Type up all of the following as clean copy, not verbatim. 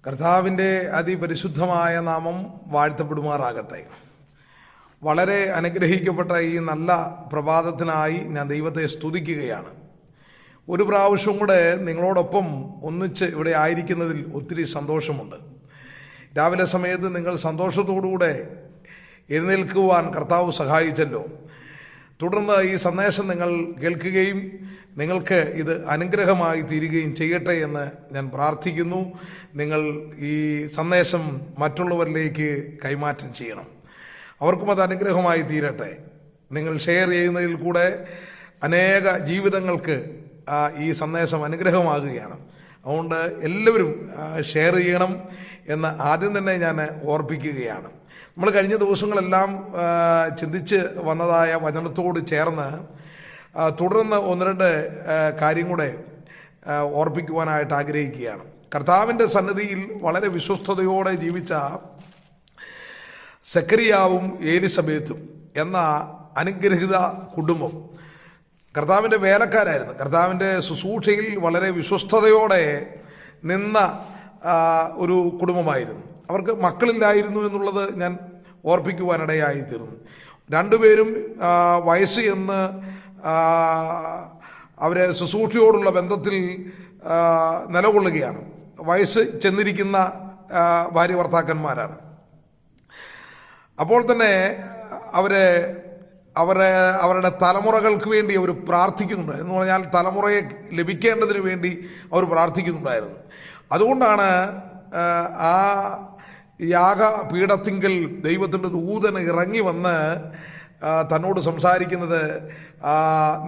കർത്താവിൻ്റെ അതിപരിശുദ്ധമായ നാമം വാഴ്ത്തപ്പെടുമാറാകട്ടെ. വളരെ അനുഗ്രഹിക്കപ്പെട്ട ഈ നല്ല പ്രഭാതത്തിനായി ഞാൻ ദൈവത്തെ സ്തുതിക്കുകയാണ്. ഒരു പ്രാവശ്യം കൂടെ നിങ്ങളോടൊപ്പം ഒന്നിച്ച് ഇവിടെ ആയിരിക്കുന്നതിൽ ഒത്തിരി സന്തോഷമുണ്ട്. രാവിലെ സമയത്ത് നിങ്ങൾ സന്തോഷത്തോടുകൂടെ എഴുന്നേൽക്കുവാൻ കർത്താവ് സഹായിച്ചല്ലോ. തുടർന്ന് ഈ സന്ദേശം നിങ്ങൾ കേൾക്കുകയും നിങ്ങൾക്ക് ഇത് അനുഗ്രഹമായി തീരുകയും ചെയ്യട്ടെ എന്ന് ഞാൻ പ്രാർത്ഥിക്കുന്നു. നിങ്ങൾ ഈ സന്ദേശം മറ്റുള്ളവരിലേക്ക് കൈമാറ്റം ചെയ്യണം. അവർക്കും അത് അനുഗ്രഹമായി തീരട്ടെ. നിങ്ങൾ ഷെയർ ചെയ്യുന്നതിൽ കൂടെ അനേക ജീവിതങ്ങൾക്ക് ഈ സന്ദേശം അനുഗ്രഹമാകുകയാണ്. അതുകൊണ്ട് എല്ലാവരും ഷെയർ ചെയ്യണം എന്ന് ആദ്യം തന്നെ ഞാൻ ഓർപ്പിക്കുകയാണ്. നമ്മൾ കഴിഞ്ഞ ദിവസങ്ങളെല്ലാം ചിന്തിച്ച് വന്നതായ വചനത്തോട് ചേർന്ന് തുടർന്ന് ഒന്ന് രണ്ട് കാര്യം കൂടെ ഓർപ്പിക്കുവാനായിട്ട് ആഗ്രഹിക്കുകയാണ്. കർത്താവിൻ്റെ സന്നിധിയിൽ വളരെ വിശ്വസ്തയോടെ ജീവിച്ച സെക്കരിയാവും ഏലിസബേത്തും എന്ന അനുഗ്രഹിത കുടുംബം കർത്താവിൻ്റെ വേലക്കാരായിരുന്നു. കർത്താവിൻ്റെ ശുശ്രൂഷയിൽ വളരെ വിശ്വസ്തയോടെ നിന്ന ഒരു കുടുംബമായിരുന്നു. അവർക്ക് മക്കളില്ലായിരുന്നു എന്നുള്ളത് ഞാൻ ഓർപ്പിക്കുവാനിടയായിത്തീർന്നു. രണ്ടുപേരും വയസ്സ് എന്ന് അവരെ ശുശ്രൂഷയോടുള്ള ബന്ധത്തിൽ നിലകൊള്ളുകയാണ്. വയസ്സ് ചെന്നിരിക്കുന്ന ഭാര്യ ഭർത്താക്കന്മാരാണ്. അപ്പോൾ തന്നെ അവരുടെ തലമുറകൾക്ക് വേണ്ടി അവർ പ്രാർത്ഥിക്കുന്നുണ്ടായിരുന്നു. എന്ന് പറഞ്ഞാൽ തലമുറയെ ലഭിക്കേണ്ടതിന് വേണ്ടി അവർ പ്രാർത്ഥിക്കുന്നുണ്ടായിരുന്നു. അതുകൊണ്ടാണ് ആ യാഗപീഠത്തിങ്കൽ ദൈവത്തിൻ്റെ ദൂതൻ ഇറങ്ങി വന്ന് തന്നോട് സംസാരിക്കുന്നത്,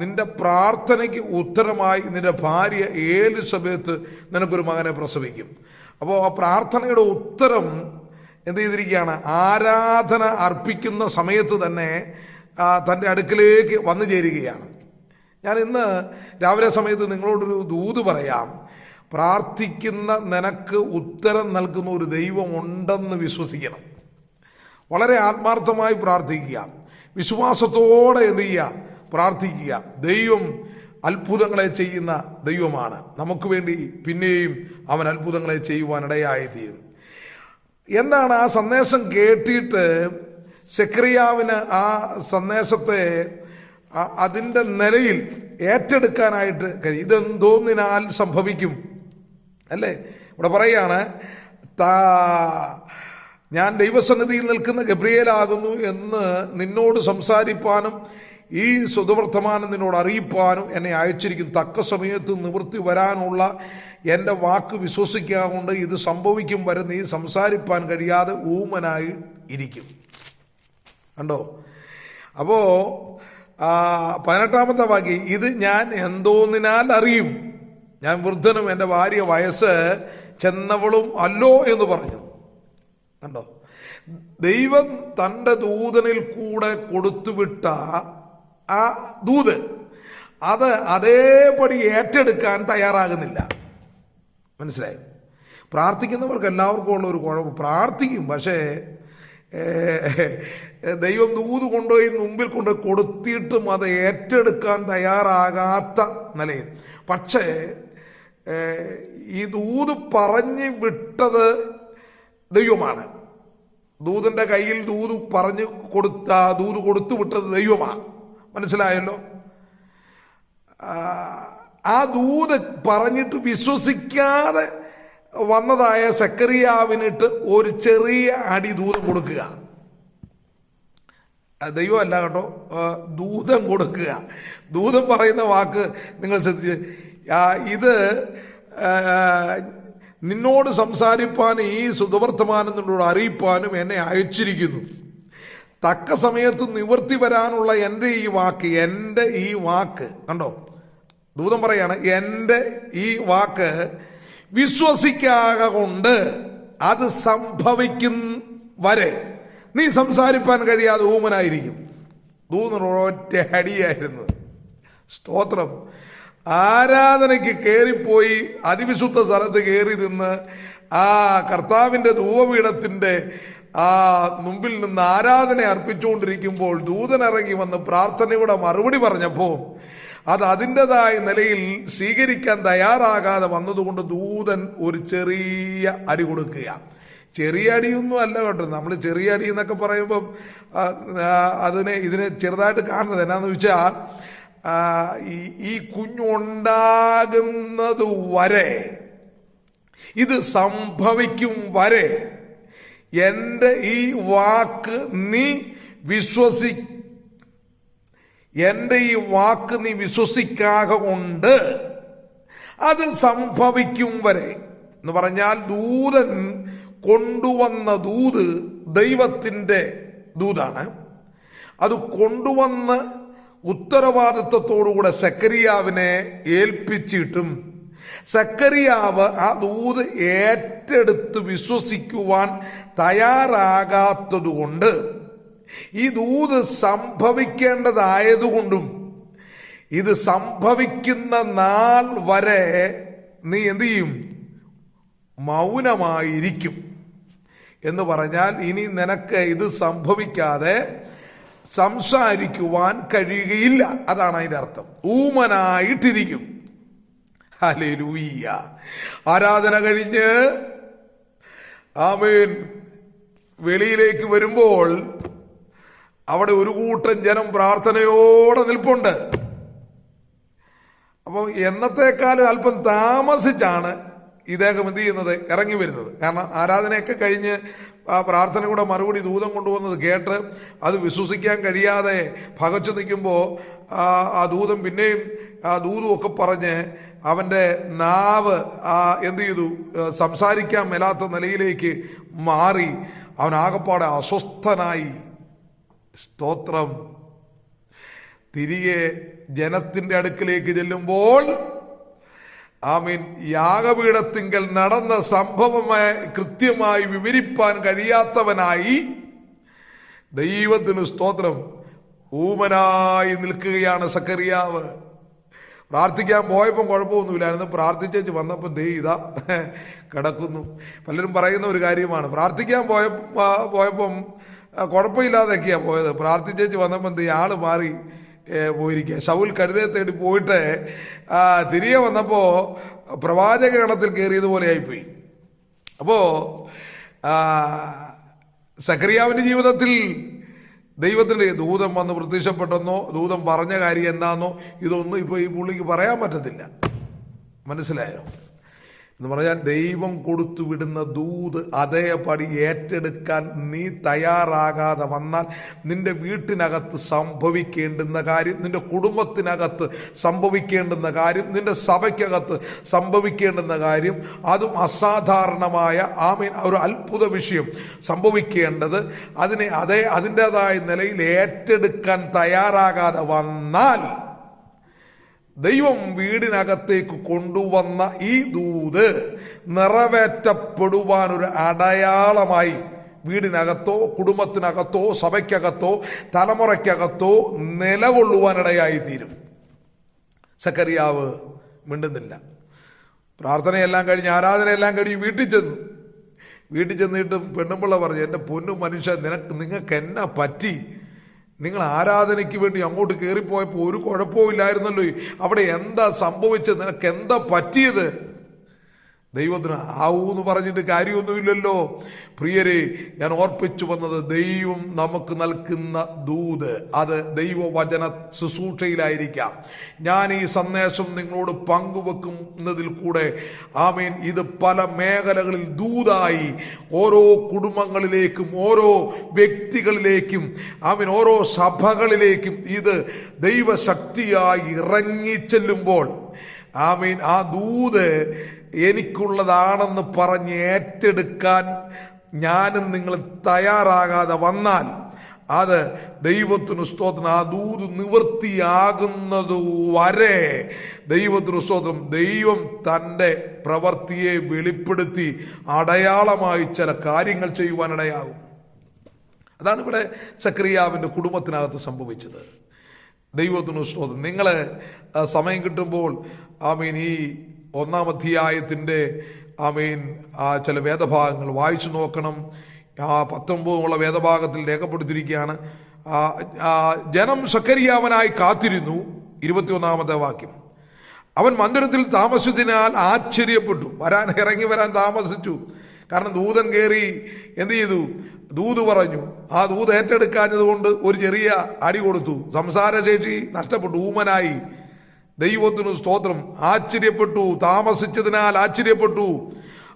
നിന്റെ പ്രാർത്ഥനയ്ക്ക് ഉത്തരമായി നിന്റെ ഭാര്യ ഏലിസബേത്ത് നിനക്കൊരു മകനെ പ്രസവിക്കും. അപ്പോൾ ആ പ്രാർത്ഥനയുടെ ഉത്തരം എന്ത് ചെയ്തിരിക്കുകയാണ്? ആരാധന അർപ്പിക്കുന്ന സമയത്ത് തന്നെ തൻ്റെ അടുക്കിലേക്ക് വന്നു ചേരുകയാണ്. ഞാൻ ഇന്ന് രാവിലെ സമയത്ത് നിങ്ങളോടൊരു ദൂത് പറയാം. പ്രാർത്ഥിക്കുന്ന നിനക്ക് ഉത്തരം നൽകുന്ന ഒരു ദൈവം ഉണ്ടെന്ന് വിശ്വസിക്കണം. വളരെ ആത്മാർത്ഥമായി പ്രാർത്ഥിക്കുക, വിശ്വാസത്തോടെ എന്ത് ചെയ്യുക? പ്രാർത്ഥിക്കുക. ദൈവം അത്ഭുതങ്ങളെ ചെയ്യുന്ന ദൈവമാണ്. നമുക്ക് വേണ്ടി പിന്നെയും അവൻ അത്ഭുതങ്ങളെ ചെയ്യുവാനിടയായി തീരും. എന്താണ് ആ സന്ദേശം കേട്ടിട്ട് സെക്കരിയാവിന് ആ സന്ദേശത്തെ അതിൻ്റെ നിലയിൽ ഏറ്റെടുക്കാനായിട്ട് കഴിയും. ഇതെന്തോന്നിനാൽ സംഭവിക്കും അല്ലേ? ഇവിടെ പറയാണ്, ഞാൻ ദൈവസന്നിധിയിൽ നിൽക്കുന്ന ഗബ്രിയേലാകുന്നു എന്ന് നിന്നോട് സംസാരിപ്പാനും ഈ സുവർത്തമാനം നിന്നോട് അറിയിപ്പാനും എന്നെ അയച്ചിരിക്കും. തക്ക സമയത്ത് നിവൃത്തി വരാനുള്ള എൻ്റെ വാക്ക് വിശ്വസിക്കാകൊണ്ട് ഇത് സംഭവിക്കും വരെ നീ സംസാരിപ്പാൻ കഴിയാതെ ഊമനായി ഇരിക്കും. കണ്ടോ? അപ്പോൾ 18-ാമത്തെ വാക്യം, ഇത് ഞാൻ എന്തോന്നിനാൽ അറിയും? ഞാൻ വൃദ്ധനും എൻ്റെ ഭാര്യ വയസ്സ് ചെന്നവളും അല്ലോ എന്ന് പറഞ്ഞു. കണ്ടോ? ദൈവം തൻ്റെ ദൂതനിൽ കൂടെ കൊടുത്തുവിട്ട ആ ദൂത് അത് അതേപടി ഏറ്റെടുക്കാൻ തയ്യാറാകുന്നില്ല. മനസ്സിലായി? പ്രാർത്ഥിക്കുന്നവർക്ക് എല്ലാവർക്കും ഉള്ള ഒരു കുഴപ്പം, പ്രാർത്ഥിക്കും, പക്ഷേ ദൈവം ദൂത് കൊണ്ടുപോയി മുമ്പിൽ കൊണ്ട് കൊടുത്തിട്ടും അത് ഏറ്റെടുക്കാൻ തയ്യാറാകാത്ത നിലയിൽ. പക്ഷേ ഈ ദൂത് പറഞ്ഞു വിട്ടത് ദൈവമാണ്. ദൂതൻ്റെ കയ്യിൽ ദൂത് കൊടുത്തു വിട്ടത് ദൈവമാണ്. മനസ്സിലായല്ലോ? ആ ദൂത് പറഞ്ഞിട്ട് വിശ്വസിക്കാതെ വന്നതായ സെക്കരിയാവിനിട്ട് ഒരു ചെറിയ അടി ദൂതം കൊടുക്കുക. ദൈവമല്ല കേട്ടോ, ദൂതം കൊടുക്കുക. ദൂതം പറയുന്ന വാക്ക് നിങ്ങൾ ശ്രദ്ധിച്ച്, ഇത് നിന്നോട് സംസാരിപ്പാനും ഈ സുവർത്തമാനം നിന്നോട് അറിയിപ്പാനും എന്നെ അയച്ചിരിക്കുന്നു. തക്ക സമയത്ത് നിവൃത്തി വരാനുള്ള എൻ്റെ ഈ വാക്ക് കണ്ടോ? ദൂതം പറയാണ്, എൻ്റെ ഈ വാക്ക് വിശ്വസിക്കാതെ കൊണ്ട് അത് സംഭവിക്കും വരെ നീ സംസാരിപ്പാൻ കഴിയാതെ ഊമനായിരിക്കും. ഒറ്റ അടിയായിരുന്നു. സ്തോത്രം. ആരാധനയ്ക്ക് കയറിപ്പോയി അതിവിശുദ്ധ സ്ഥലത്ത് കയറി നിന്ന് ആ കർത്താവിൻ്റെ ധൂപപീഠത്തിൻ്റെ ആ മുമ്പിൽ നിന്ന് ആരാധന അർപ്പിച്ചുകൊണ്ടിരിക്കുമ്പോൾ ദൂതനിറങ്ങി വന്ന് പ്രാർത്ഥനയുടെ മറുപടി പറഞ്ഞപ്പോൾ അത് അതിൻ്റെതായ നിലയിൽ സ്വീകരിക്കാൻ തയ്യാറാകാതെ വന്നതുകൊണ്ട് ദൂതൻ ഒരു ചെറിയ അടി കൊടുക്കുക. ചെറിയ അടിയൊന്നും അല്ല കേട്ടോ. നമ്മൾ ചെറിയ അടി എന്നൊക്കെ പറയുമ്പം ഇതിനെ ചെറുതായിട്ട് കാണുന്നത് എന്നാന്ന് വെച്ചാൽ, ഈ കുഞ്ഞുണ്ടാകുന്നത് വരെ, ഇത് സംഭവിക്കും വരെ എൻ്റെ ഈ വാക്ക് നീ വിശ്വസിക്കാതെ കൊണ്ട് അത് സംഭവിക്കും വരെ എന്ന് പറഞ്ഞാൽ, ദൂതൻ കൊണ്ടുവന്ന ദൂത് ദൈവത്തിൻ്റെ ദൂതാണ്. അത് കൊണ്ടുവന്ന് ഉത്തരവാദിത്വത്തോടുകൂടെ സക്കറിയാവിനെ ഏൽപ്പിച്ചിട്ടും സക്കറിയാവ് ആ ദൂത് ഏറ്റെടുത്ത് വിശ്വസിക്കുവാൻ തയ്യാറാകാത്തതുകൊണ്ട്, ഈ ദൂത് സംഭവിക്കേണ്ടതായതുകൊണ്ടും ഇത് സംഭവിക്കുന്ന നാൾ വരെ നീ എന്തു ചെയ്യും? മൗനമായിരിക്കും. എന്ന് പറഞ്ഞാൽ ഇനി നിനക്ക് ഇത് സംഭവിക്കാതെ സംസാരിക്കുവാൻ കഴിയുകയില്ല. അതാണ് അതിൻ്റെ അർത്ഥം. ഊമനായിട്ടിരിക്കും. ഹല്ലേലൂയ. ആരാധന കഴിഞ്ഞ് ആമേൻ വെളിയിലേക്ക് വരുമ്പോൾ അവിടെ ഒരു കൂട്ടം ജനം പ്രാർത്ഥനയോടെ നിൽപ്പുണ്ട്. അപ്പോൾ എന്നത്തെക്കാളും അല്പം താമസിച്ചാണ് ഇദ്ദേഹം എന്ത് ചെയ്യുന്നത്? ഇറങ്ങി വരുന്നത്. കാരണം ആരാധനയൊക്കെ കഴിഞ്ഞ് ആ പ്രാർത്ഥന കൂടെ മറുപടി ദൂതം കൊണ്ടുവന്നത് കേട്ട് അത് വിശ്വസിക്കാൻ കഴിയാതെ പകച്ചു നിൽക്കുമ്പോൾ ആ ദൂതം പിന്നെയും ആ ദൂതും ഒക്കെ പറഞ്ഞ് അവൻ്റെ നാവ് എന്ത് ചെയ്തു? സംസാരിക്കാൻ മേലാത്ത നിലയിലേക്ക് മാറി. അവൻ ആകപ്പാടെ അസ്വസ്ഥനായി. സ്തോത്രം. തിരികെ ജനത്തിൻ്റെ അടുക്കിലേക്ക് ചെല്ലുമ്പോൾ ആമീൻ യാഗപീഠത്തിങ്കൽ നടന്ന സംഭവമായി കൃത്യമായി വിവരിപ്പാൻ കഴിയാത്തവനായി ദൈവത്തിന് സ്തോത്രം ഊമനായി നിൽക്കുകയാണ് സക്കറിയാവ്. പ്രാർത്ഥിക്കാൻ പോയപ്പം കുഴപ്പമൊന്നുമില്ലായിരുന്നു. പ്രാർത്ഥിച്ചേച്ച് വന്നപ്പം ഇതാ കിടക്കുന്നു. പലരും പറയുന്ന ഒരു കാര്യമാണ്, പ്രാർത്ഥിക്കാൻ പോയപ്പം കുഴപ്പമില്ലാതൊക്കെയാ പോയത്. പ്രാർത്ഥിച്ചേച്ച് വന്നപ്പം ആള് മാറി പോയിരിക്കുക. ശൗൽ കഴുതയെ തേടി പോയിട്ട് തിരികെ വന്നപ്പോൾ പ്രവാചക ഗണത്തിൽ കയറിയതുപോലെ ആയിപ്പോയി. അപ്പോൾ സക്കറിയാവിൻ്റെ ജീവിതത്തിൽ ദൈവത്തിൻ്റെ ദൂതം വന്ന് പ്രത്യക്ഷപ്പെട്ടെന്നോ ദൂതം പറഞ്ഞ കാര്യം എന്താണെന്നോ ഇതൊന്നും ഇപ്പോൾ ഈ പുള്ളിക്ക് പറയാൻ പറ്റത്തില്ല. മനസ്സിലായോ? എന്ന് പറഞ്ഞാൽ ദൈവം കൊടുത്തു വിടുന്ന ദൂത് അതേപടി ഏറ്റെടുക്കാൻ നീ തയ്യാറാകാതെ വന്നാൽ നിന്റെ വീട്ടിനകത്ത് സംഭവിക്കേണ്ടുന്ന കാര്യം, നിന്റെ കുടുംബത്തിനകത്ത് സംഭവിക്കേണ്ടുന്ന കാര്യം, നിന്റെ സഭയ്ക്കകത്ത് സംഭവിക്കേണ്ടുന്ന കാര്യം, അതും അസാധാരണമായ ഒരു അത്ഭുത വിഷയം സംഭവിക്കേണ്ടത് അതിൻ്റെതായ നിലയിൽ ഏറ്റെടുക്കാൻ തയ്യാറാകാതെ വന്നാൽ ദൈവം വീടിനകത്തേക്ക് കൊണ്ടുവന്ന ഈ ദൂത് നിറവേറ്റപ്പെടുവാനൊരു അടയാളമായി വീടിനകത്തോ കുടുംബത്തിനകത്തോ സഭയ്ക്കകത്തോ തലമുറയ്ക്കകത്തോ നിലകൊള്ളുവാനിടയായി തീരും. സക്കറിയാവ് മിണ്ടുന്നില്ല. പ്രാർത്ഥനയെല്ലാം കഴിഞ്ഞ് ആരാധനയെല്ലാം കഴിഞ്ഞ് വീട്ടിൽ ചെന്നിട്ടും പെണ്ണുമ്പിള്ള പറഞ്ഞു, എൻ്റെ പൊന്നു മനുഷ്യ, നിങ്ങൾക്ക് എന്നാ പറ്റി? നിങ്ങൾ ആരാധനയ്ക്ക് വേണ്ടി അങ്ങോട്ട് കയറിപ്പോയപ്പോൾ ഒരു കുഴപ്പവും ഇല്ലായിരുന്നല്ലോ. അവിടെ എന്താ സംഭവിച്ചത്? നിനക്ക് എന്താ പറ്റിയത്? ദൈവത്തിന് ആവൂന്ന് പറഞ്ഞിട്ട് കാര്യമൊന്നുമില്ലല്ലോ. പ്രിയരെ, ഞാൻ ഓർപ്പിച്ചു വന്നത് ദൈവം നമുക്ക് നൽകുന്ന ദൂത് അത് ദൈവവചന ശുശ്രൂഷയിലായിരിക്കാം. ഞാൻ ഈ സന്ദേശം നിങ്ങളോട് പങ്കുവെക്കുന്നതിൽ കൂടെ ആമീൻ ഇത് പല മേഖലകളിൽ ദൂതായി ഓരോ കുടുംബങ്ങളിലേക്കും ഓരോ വ്യക്തികളിലേക്കും ആമീൻ ഓരോ സഭകളിലേക്കും ഇത് ദൈവശക്തിയായി ഇറങ്ങിച്ചെല്ലുമ്പോൾ ആമീൻ ആ ദൂത് എനിക്കുള്ളതാണെന്ന് പറഞ്ഞ് ഏറ്റെടുക്കാൻ ഞാനും നിങ്ങൾ തയ്യാറാകാതെ വന്നാൽ അത് ദൈവത്തിന് സ്തോത്രം ആ ദൂത് നിവൃത്തിയാകുന്നത് വരെ ദൈവത്തിന് സ്തോത്രം ദൈവം തൻ്റെ പ്രവൃത്തിയെ വെളിപ്പെടുത്തി അടയാളമായി ചില കാര്യങ്ങൾ ചെയ്യുവാനിടയാകും. അതാണ് ഇവിടെ സക്കറിയാവിൻ്റെ കുടുംബത്തിനകത്ത് സംഭവിച്ചത്. ദൈവത്തിന് സ്തോത്രം. നിങ്ങൾ സമയം കിട്ടുമ്പോൾ ആമീൻ ഈ 1-ാം അധ്യായത്തിൻ്റെ ആമീൻ ചില വേദഭാഗങ്ങൾ വായിച്ചു നോക്കണം. 19 വേദഭാഗത്തിൽ രേഖപ്പെടുത്തിയിരിക്കുകയാണ്. ജനം സക്കറിയാവനായി കാത്തിരുന്നു. 21 വാക്യം. അവൻ മന്ദിരത്തിൽ താമസിച്ചതിനാൽ ആശ്ചര്യപ്പെട്ടു. ഇറങ്ങി വരാൻ താമസിച്ചു. കാരണം ദൂതൻ കയറി എന്ത് ചെയ്തു? ദൂത് പറഞ്ഞു. ആ ദൂത് ഏറ്റെടുക്കാഞ്ഞതുകൊണ്ട് ഒരു ചെറിയ അടി കൊടുത്തു. സംസാരശേഷി നഷ്ടപ്പെട്ടു, ഊമനായി. ദൈവത്തിനു സ്തോത്രം. ആശ്ചര്യപ്പെട്ടു, താമസിച്ചതിനാൽ ആശ്ചര്യപ്പെട്ടു.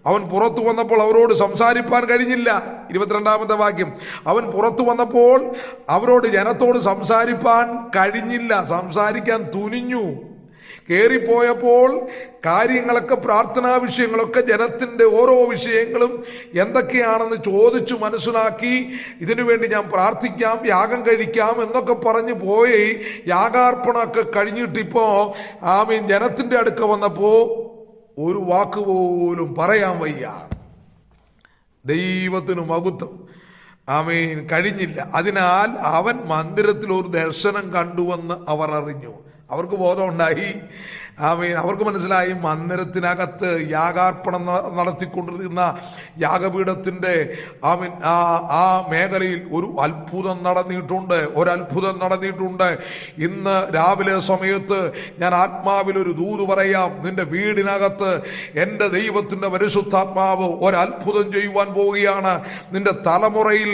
അവൻ പുറത്തു വന്നപ്പോൾ അവരോട് സംസാരിപ്പാൻ കഴിഞ്ഞില്ല. 22 വാക്യം. അവൻ പുറത്തു വന്നപ്പോൾ അവരോട്, ജനത്തോട് സംസാരിപ്പാൻ കഴിഞ്ഞില്ല. സംസാരിക്കാൻ തുനിഞ്ഞു. കയറിപ്പോയപ്പോൾ കാര്യങ്ങളൊക്കെ, പ്രാർത്ഥനാ വിഷയങ്ങളൊക്കെ, ജനത്തിൻ്റെ ഓരോ വിഷയങ്ങളും എന്തൊക്കെയാണെന്ന് ചോദിച്ചു മനസ്സിലാക്കി, ഇതിനുവേണ്ടി ഞാൻ പ്രാർത്ഥിക്കാം, യാഗം കഴിക്കാം എന്നൊക്കെ പറഞ്ഞ് പോയി. യാഗാർപ്പണമൊക്കെ കഴിഞ്ഞിട്ടിപ്പോൾ ജനത്തിൻ്റെ അടുക്ക വന്നപ്പോൾ ഒരു വാക്ക് പോലും പറയാൻ വയ്യ. ദൈവത്തിനു മഹത്വം. കഴിഞ്ഞില്ല. അതിനാൽ അവൻ മന്ദിരത്തിൽ ഒരു ദർശനം കണ്ടുവെന്ന് അവർ അറിഞ്ഞു. അവർക്ക് ബോധമുണ്ടായി. അവർക്ക് മനസ്സിലായി മന്ദിരത്തിനകത്ത് യാഗാർപ്പണം നടത്തിക്കൊണ്ടിരുന്ന യാഗപീഠത്തിൻ്റെ ആ മേഖലയിൽ ഒരു അത്ഭുതം നടന്നിട്ടുണ്ട്. ഇന്ന് രാവിലെ സമയത്ത് ഞാൻ ആത്മാവിലൊരു ദൂത് പറയാം. നിന്റെ വീടിനകത്ത് എൻ്റെ ദൈവത്തിൻ്റെ പരിശുദ്ധാത്മാവ് ഒരത്ഭുതം ചെയ്യുവാൻ പോവുകയാണ്. നിന്റെ തലമുറയിൽ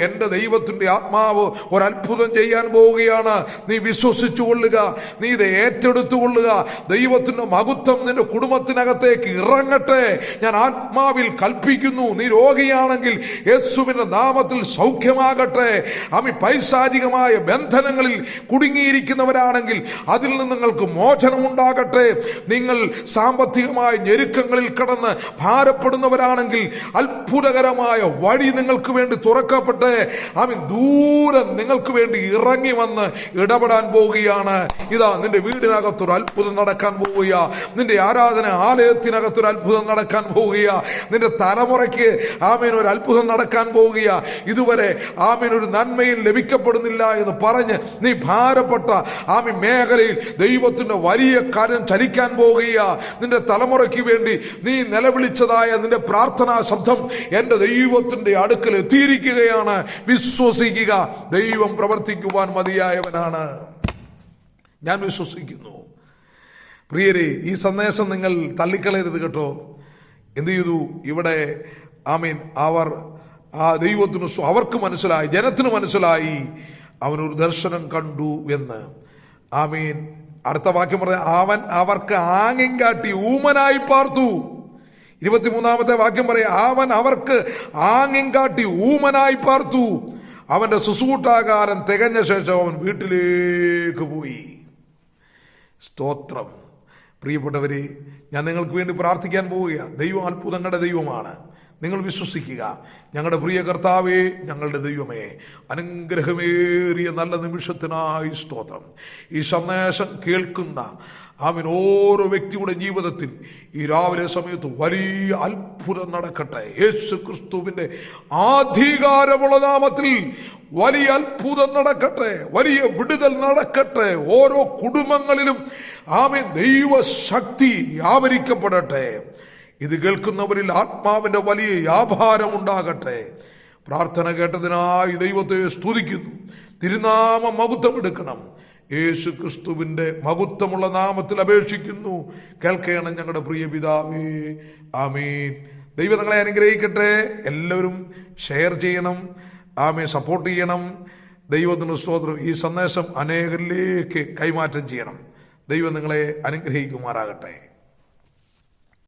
എൻ്റെ ദൈവത്തിൻ്റെ ആത്മാവ് ഒരത്ഭുതം ചെയ്യാൻ പോവുകയാണ്. നീ വിശ്വസിച്ചു കൊള്ളുക, നീ ഇത് ഏറ്റെടുത്തുകൊള്ളുക. ദൈവത്തിന്റെ മഹത്വം നിന്റെ കുടുംബത്തിനകത്തേക്ക് ഇറങ്ങട്ടെ. ഞാൻ ആത്മാവിൽ കൽപ്പിക്കുന്നു. നീ രോഗിയാണെങ്കിൽ യേശുവിന്റെ നാമത്തിൽ സൗഖ്യമാകട്ടെ. പൈശാചികമായ ബന്ധനങ്ങളിൽ കുടുങ്ങിയിരിക്കുന്നവരാണെങ്കിൽ അതിൽ നിന്ന് നിങ്ങൾക്ക് മോചനമുണ്ടാകട്ടെ. നിങ്ങൾ സാമ്പത്തികമായ ഞെരുക്കങ്ങളിൽ കടന്ന് ഭാരപ്പെടുന്നവരാണെങ്കിൽ അത്ഭുതകരമായ വഴി നിങ്ങൾക്ക് വേണ്ടി തുറക്കട്ടെ. ദൂരം നിങ്ങൾക്ക് വേണ്ടി ഇറങ്ങി വന്ന് ഇടപെടാൻ പോവുകയാണ്. ഇതാ നിന്റെ വീടിനകത്തൊരു അത്ഭുതം നടക്കാൻ പോവുക. നിന്റെ ആരാധന ആലയത്തിനകത്തൊരു അത്ഭുതം നടക്കാൻ പോവുക. നിന്റെ തലമുറയ്ക്ക് ഒരു അത്ഭുതം നടക്കാൻ പോവുക. ഇതുവരെ ഒരു നന്മയും ലഭിക്കപ്പെടുന്നില്ല എന്ന് പറഞ്ഞ് നീ ഭാരപ്പെട്ട മേഖലയിൽ ദൈവത്തിന്റെ വലിയ കാര്യം ചലിക്കാൻ പോവുക. നിന്റെ തലമുറയ്ക്ക് വേണ്ടി നീ നിലവിളിച്ചതായ നിന്റെ പ്രാർത്ഥനാ ശബ്ദം എന്റെ ദൈവത്തിന്റെ അടുക്കൽ എത്തിയിരിക്കുകയാണ്. വിശ്വസിക്കുക, ദൈവം പ്രവർത്തിക്കുവാൻ മതിയായവനാണ്. ഞാൻ വിശ്വസിക്കുന്നു. പ്രിയരെ, ഈ സന്ദേശം നിങ്ങൾ തള്ളിക്കളയരുത് കേട്ടോ. എന്ത് ചെയ്തു ഇവിടെ? അവർ ദൈവത്തിന് അവർക്ക് മനസ്സിലായി, ജനത്തിന് മനസ്സിലായി അവനൊരു ദർശനം കണ്ടു എന്ന്. അടുത്ത വാക്യം പറഞ്ഞ, അവൻ അവർക്ക് ആംഗ്യം കാട്ടി ഊമനായി പാർത്തു. 23 വാക്യം പറയാം, അവൻ അവർക്ക് ആംഗ്യം കാട്ടി ഊമനായി പാർത്തു. അവന്റെ ശുശ്രൂഷാകാലം തികഞ്ഞ ശേഷം അവൻ വീട്ടിലേക്ക് പോയി. സ്തോത്രം. പ്രിയപ്പെട്ടവരെ, ഞാൻ നിങ്ങൾക്ക് വേണ്ടി പ്രാർത്ഥിക്കാൻ പോവുക. ദൈവം അത്ഭുതങ്ങളുടെ ദൈവമാണ്. നിങ്ങൾ വിശ്വസിക്കുക. ഞങ്ങളുടെ പ്രിയ കർത്താവേ, ഞങ്ങളുടെ ദൈവമേ, അനുഗ്രഹമേറിയ നല്ല നിമിഷത്തിനായി സ്തോത്രം. ഈ സന്ദേശം കേൾക്കുന്ന ഓരോ വ്യക്തിയുടെ ജീവിതത്തിൽ ഈ രാവിലെ സമയത്ത് വലിയ അത്ഭുതം നടക്കട്ടെ. യേശു ക്രിസ്തുവിന്റെ അധികാരമുള്ള നാമത്തിൽ വലിയ അത്ഭുതം നടക്കട്ടെ, വലിയ വിടുതൽ നടക്കട്ടെ. ഓരോ കുടുംബങ്ങളിലും ദൈവശക്തി വ്യാപരിക്കപ്പെടട്ടെ. ഇത് കേൾക്കുന്നവരിൽ ആത്മാവിന്റെ വലിയ വ്യാപാരം ഉണ്ടാകട്ടെ. പ്രാർത്ഥന കേട്ടതിനായി ദൈവത്തെ സ്തുതിക്കുന്നു. തിരുനാമം മഹത്വം എടുക്കണം. യേശു ക്രിസ്തുവിന്റെ മഹത്വമുള്ള നാമത്തിൽ അപേക്ഷിക്കുന്നു. കേൾക്കണം ഞങ്ങളുടെ പ്രിയ പിതാവേ, ആമീൻ. ദൈവം നിങ്ങളെ അനുഗ്രഹിക്കട്ടെ. എല്ലാവരും ഷെയർ ചെയ്യണം, സപ്പോർട്ട് ചെയ്യണം. ദൈവത്തിന് സ്തോത്രം. ഈ സന്ദേശം അനേകരിലേക്ക് കൈമാറ്റം ചെയ്യണം. ദൈവം നിങ്ങളെ അനുഗ്രഹിക്കുമാറാകട്ടെ.